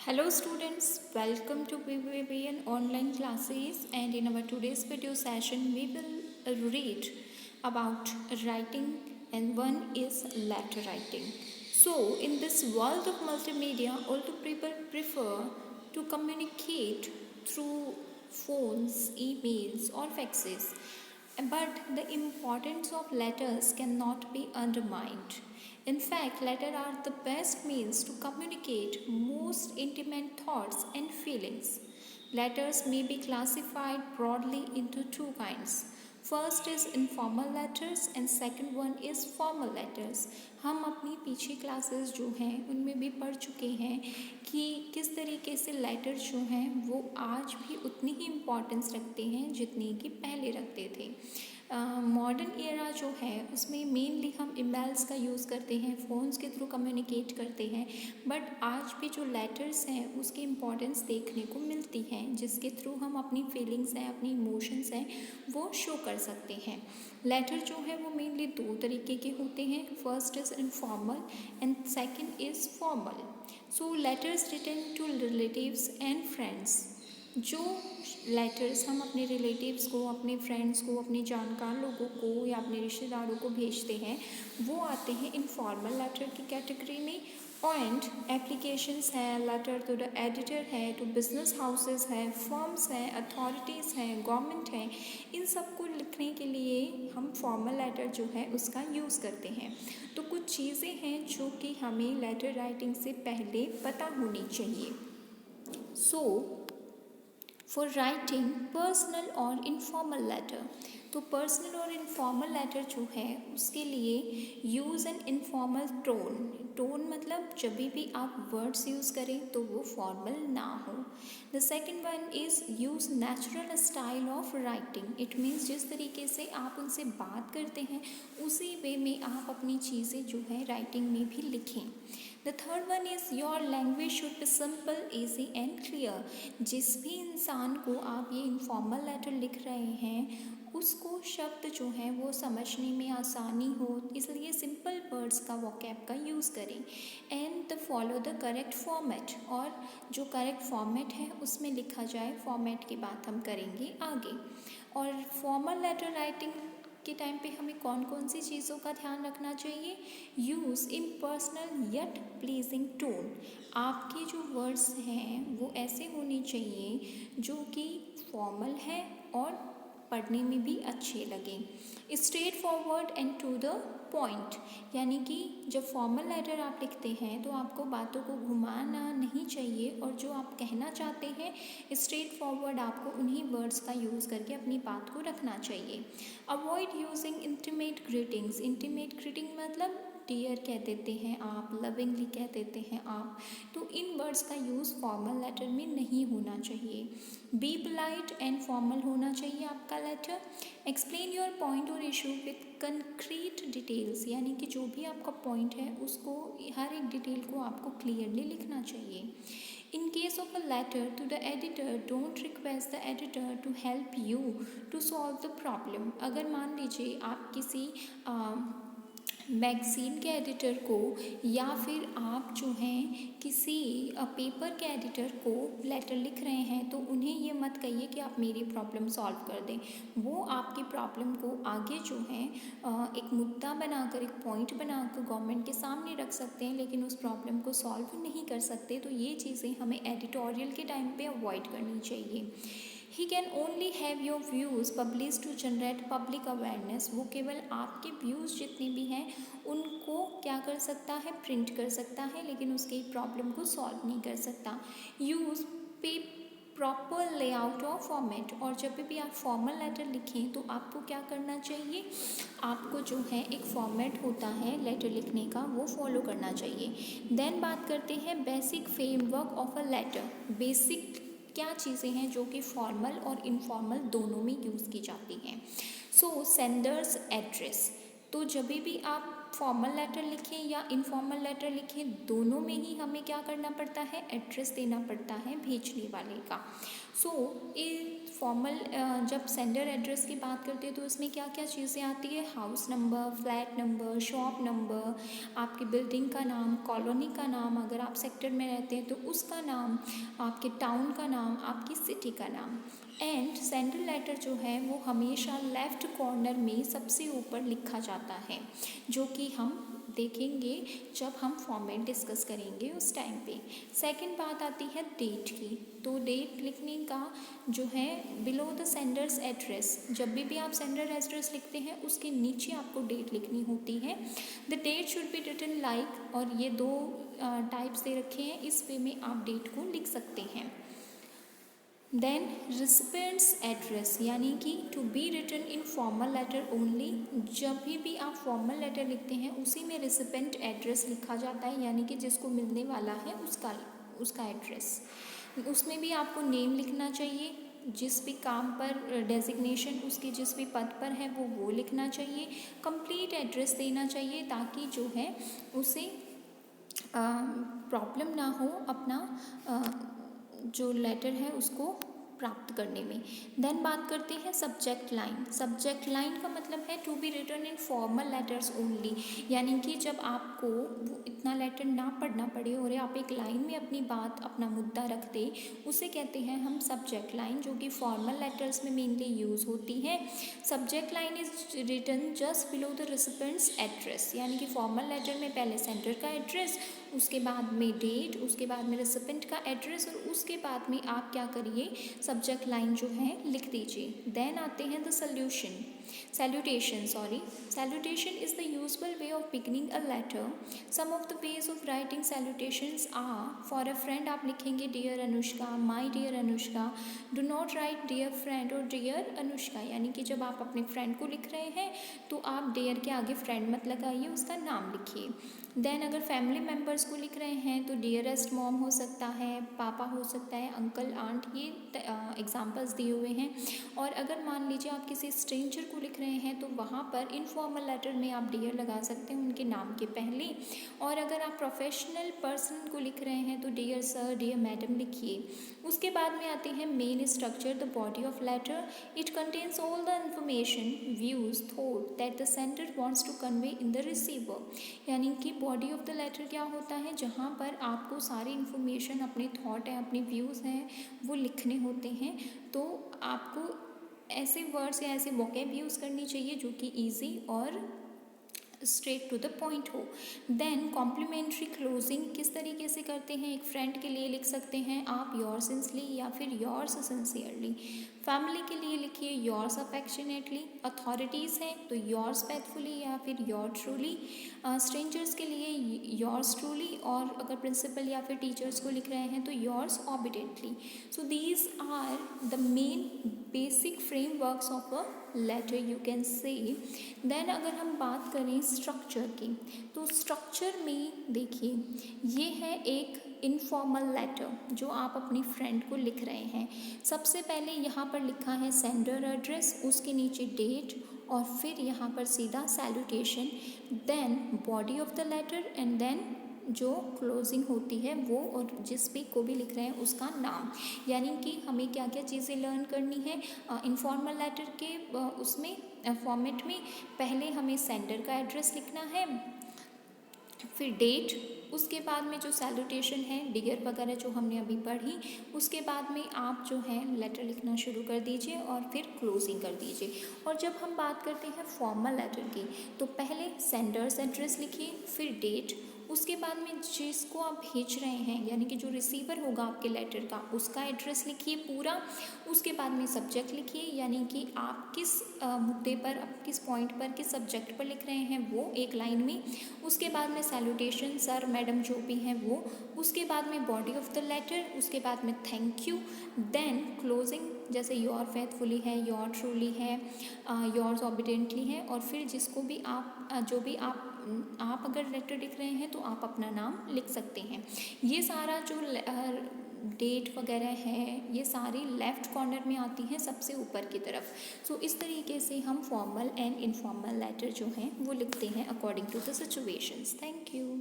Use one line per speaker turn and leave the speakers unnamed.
Hello students, welcome to BBBN online classes, and in our today's video session we will read about writing, and one is letter writing. So in this world of multimedia, although people prefer to communicate through phones, emails or faxes, but the importance of letters cannot be undermined. In fact, letters are the best means to communicate most intimate thoughts and feelings. Letters may be classified broadly into two kinds. First is informal letters and second one is formal letters. हम अपनी पीछे classes जो हैं उनमें भी पढ़ चुके हैं कि किस तरीके से लेटर्स जो हैं वो आज भी उतनी ही इम्पोर्टेंस रखते हैं जितनी कि पहले रखते थे। मॉडर्न एरा जो है उसमें मेनली हम ईमेल्स का यूज़ करते हैं, फ़ोन्स के थ्रू कम्युनिकेट करते हैं, बट आज भी जो लेटर्स हैं उसकी इम्पोर्टेंस देखने को मिलती है, जिसके थ्रू हम अपनी फीलिंग्स हैं, अपनी इमोशंस हैं वो शो कर सकते हैं। लेटर जो है वो मेनली दो तरीके के होते हैं, first is informal and second is formal. So letters written to relatives and friends, जो लेटर्स हम अपने रिलेटिव्स को, अपने फ्रेंड्स को, अपने जानकार लोगों को या अपने रिश्तेदारों को भेजते हैं वो आते हैं इनफॉर्मल लेटर की कैटेगरी में। एंड एप्लीकेशंस हैं, लेटर टू द एडिटर है, टू बिजनेस हाउसेस हैं, फर्म्स हैं, अथॉरिटीज़ हैं, गवर्नमेंट हैं, इन सब को लिखने के लिए हम फॉर्मल लेटर जो है उसका यूज़ करते हैं। तो कुछ चीज़ें हैं जो कि हमें लेटर राइटिंग से पहले पता होनी चाहिए। फॉर राइटिंग पर्सनल और इनफॉर्मल लेटर, तो पर्सनल और इनफॉर्मल लेटर जो है उसके लिए use an informal tone. Tone मतलब जब भी आप वर्ड्स यूज़ करें तो वो फॉर्मल ना हो। The second one is use natural style of writing. It means जिस तरीके से आप उनसे बात करते हैं उसी वे में आप अपनी चीज़ें जो है राइटिंग में भी लिखें। The third one is your language should be simple, easy and clear. जिस भी इंसान को आप ये इनफॉर्मल लेटर लिख रहे हैं उसको शब्द जो हैं वो समझने में आसानी हो, इसलिए सिंपल वर्ड्स का वोकैब का यूज़ करें। And the follow the correct format, और जो करेक्ट फॉर्मेट है उसमें लिखा जाए। फॉर्मेट की बात हम करेंगे आगे। और फॉर्मल लेटर राइटिंग के टाइम पे हमें कौन कौन सी चीज़ों का ध्यान रखना चाहिए? Use impersonal yet pleasing tone. आपके जो वर्ड्स हैं वो ऐसे होने चाहिए जो कि फॉर्मल है और पढ़ने में भी अच्छे लगें। Straightforward and to the point, यानी कि जब फॉर्मल लेटर आप लिखते हैं तो आपको बातों को घुमाना नहीं चाहिए, और जो आप कहना चाहते हैं स्ट्रेट फॉरवर्ड आपको उन्हीं वर्ड्स का यूज़ करके अपनी बात को रखना चाहिए। Avoid using intimate greetings. Intimate greeting मतलब डियर कह देते हैं आप, लविंगली कह देते हैं आप, तो इन वर्ड्स का यूज़ फॉर्मल लेटर में नहीं होना चाहिए। बी पोलाइट एंड फॉर्मल होना चाहिए आपका लेटर। एक्सप्लेन योर पॉइंट और इशू विथ कंक्रीट डिटेल्स, यानी कि जो भी आपका पॉइंट है उसको, हर एक डिटेल को आपको क्लियरली लिखना चाहिए। In case of a letter to the editor, don't request the editor to help you to solve the problem. अगर मान लीजिए आप किसी मैगज़ीन के एडिटर को या फिर आप जो हैं किसी पेपर के एडिटर को लेटर लिख रहे हैं तो उन्हें ये मत कहिए कि आप मेरी प्रॉब्लम सॉल्व कर दें। वो आपकी प्रॉब्लम को आगे जो है एक मुद्दा बनाकर, एक पॉइंट बनाकर गवर्नमेंट के सामने रख सकते हैं, लेकिन उस प्रॉब्लम को सॉल्व नहीं कर सकते। तो ये चीज़ें हमें एडिटोरियल के टाइम पे अवॉइड करनी चाहिए। He can only have your views publish to generate public awareness. वो केवल आपके व्यूज़ जितने भी हैं उनको क्या कर सकता है, प्रिंट कर सकता है, लेकिन उसकी प्रॉब्लम को सॉल्व नहीं कर सकता। यूज़ पे प्रॉपर लेआउट और फॉर्मेट, और जब भी आप फॉर्मल लेटर लिखें तो आपको क्या करना चाहिए, आपको जो है एक फॉर्मेट होता है लेटर लिखने का वो फॉलो करना चाहिए। देन बात करते हैं basic framework of a letter. Basic क्या चीज़ें हैं जो कि फॉर्मल और इनफॉर्मल दोनों में यूज़ की जाती हैं। सो सेंडर्स एड्रेस, तो जब भी आप आप फॉर्मल लेटर लिखें या इनफॉर्मल लेटर लिखें, दोनों में ही हमें क्या करना पड़ता है, एड्रेस देना पड़ता है भेजने वाले का। सो फॉर्मल जब सेंडर एड्रेस की बात करते हैं तो इसमें क्या क्या चीज़ें आती है, house number, flat number, shop number, आपकी बिल्डिंग का नाम, कॉलोनी का नाम, अगर आप सेक्टर में रहते हैं तो उसका नाम, आपके टाउन का नाम, आपकी सिटी का नाम। एंड सेंडर लेटर जो है वो हमेशा लेफ़्ट कॉर्नर में सबसे ऊपर लिखा जाता है, जो कि हम देखेंगे जब हम फॉर्मेट डिस्कस करेंगे उस टाइम पे। सेकंड बात आती है डेट की। तो डेट लिखने का जो है बिलो द सेंडर्स एड्रेस, जब भी आप सेंडर एड्रेस लिखते हैं उसके नीचे आपको डेट लिखनी होती है। The date should be written like, और ये दो टाइप्स दे रखे हैं, इस वे में आप डेट को लिख सकते हैं। देन रिसिपेंट्स एड्रेस, यानी कि to be written in formal letter only, जब भी आप फॉर्मल लेटर लिखते हैं उसी में रिसिपेंट एड्रेस लिखा जाता है, यानी कि जिसको मिलने वाला है उसका एड्रेस। उसमें भी आपको नेम लिखना चाहिए, जिस भी काम पर डेजिग्नेशन उसके जिस भी पद पर है वो लिखना चाहिए, कंप्लीट एड्रेस देना चाहिए ताकि जो है उसे प्रॉब्लम ना हो अपना जो लेटर है उसको प्राप्त करने में। देन बात करते हैं सब्जेक्ट लाइन। सब्जेक्ट लाइन का मतलब है to be written in formal letters only, यानी कि जब आपको वो इतना लेटर ना पढ़ना पड़े और आप एक लाइन में अपनी बात, अपना मुद्दा रख दे, उसे कहते हैं हम सब्जेक्ट लाइन, जो कि फॉर्मल लेटर्स में मेनली यूज़ होती है। Subject line is written just below the recipient's address, यानी कि फॉर्मल लेटर में पहले सेंडर का एड्रेस, उसके बाद में डेट, उसके बाद में रिसिपेंट का एड्रेस, और उसके बाद में आप क्या करिए, सब्जेक्ट लाइन जो है लिख दीजिए। देन आते हैं the salutation. Salutation is the usual way of beginning a letter. Some of the ways of writing salutations are, for a friend आप लिखेंगे dear Anushka, my dear Anushka, do not write dear friend और dear Anushka, यानी कि जब आप अपने friend को लिख रहे हैं तो आप dear के आगे फ्रेंड मत लगाइए, उसका नाम लिखिए। देन अगर फैमिली मेम्बर्स को लिख रहे हैं तो डियरेस्ट मॉम हो सकता है, पापा हो सकता है, अंकल, आंट, ये एग्जांपल्स दिए हुए हैं। और अगर मान लीजिए आप किसी स्ट्रेंजर को लिख रहे हैं तो वहाँ पर इनफॉर्मल लेटर में आप डियर लगा सकते हैं उनके नाम के पहले। और अगर आप प्रोफेशनल पर्सन को लिख रहे हैं तो डियर सर, डियर मैडम लिखिए। उसके बाद में आते हैं main structure, the body of letter. It contains all the information, views, thought that the sender wants to convey in the receiver, यानी कि बॉडी ऑफ द लेटर क्या होता है, जहाँ पर आपको सारी इन्फॉर्मेशन, अपने थॉट हैं, अपने व्यूज़ हैं, वो लिखने होते हैं। तो आपको ऐसे वर्ड्स या ऐसे वोकैब यूज़ करनी चाहिए जो कि ईजी और स्ट्रेट टू द पॉइंट हो। देन कॉम्प्लीमेंट्री क्लोजिंग किस तरीके से करते हैं, एक फ्रेंड के लिए लिख सकते हैं आप योर्स सिंसली या फिर योर्स सिंसियरली। फैमिली के लिए लिखिए योर्स अफेक्शनेटली। अथॉरिटीज़ हैं तो योर्स फेथफुली या फिर योर ट्रूली। स्ट्रेंजर्स के लिए योर्स ट्रूली, और अगर प्रिंसिपल या फिर टीचर्स को लिख रहे हैं तो yours obediently. So these are the main basic frameworks of a letter you can say. Then अगर हम बात करें स्ट्रक्चर की, तो स्ट्रक्चर में देखिए ये है एक इनफॉर्मल लेटर जो आप अपनी फ्रेंड को लिख रहे हैं। सबसे पहले यहाँ पर लिखा है सेंडर एड्रेस, उसके नीचे डेट, और फिर यहाँ पर सीधा salutation, then body of the letter, and then जो क्लोजिंग होती है वो, और जिस भी को भी लिख रहे हैं उसका नाम। यानी कि हमें क्या क्या चीज़ें लर्न करनी है इनफॉर्मल लेटर के उसमें फॉर्मेट में। पहले हमें सेंडर का एड्रेस लिखना है, फिर डेट, उसके बाद में जो सैल्यूटेशन है, डियर वगैरह जो हमने अभी पढ़ी, उसके बाद में आप जो है लेटर लिखना शुरू कर दीजिए और फिर क्लोजिंग कर दीजिए। और जब हम बात करते हैं फॉर्मल लेटर की, तो पहले सेंडर्स एड्रेस लिखिए, फिर डेट, उसके बाद में जिसको आप भेज रहे हैं यानी कि जो रिसीवर होगा आपके लेटर का, उसका एड्रेस लिखिए पूरा। उसके बाद में सब्जेक्ट लिखिए, यानी कि आप किस मुद्दे पर, किस पॉइंट पर, किस सब्जेक्ट पर लिख रहे हैं वो एक लाइन में। उसके बाद में सैल्यूटेशन, सर मैडम जो भी हैं वो। उसके बाद में बॉडी ऑफ द लेटर, उसके बाद में थैंक यू। देन क्लोजिंग, जैसे योर फेथफुली है, योर ट्रूली है, योर्स ऑबिडेंटली है, और फिर जिसको भी आप जो भी आप अगर लेटर लिख रहे हैं तो आप अपना नाम लिख सकते हैं। ये सारा जो डेट वगैरह है, ये सारी लेफ़्ट कॉर्नर में आती हैं सबसे ऊपर की तरफ। सो इस तरीके से हम फॉर्मल एंड इनफॉर्मल लेटर जो हैं वो लिखते हैं according to the situations. Thank you.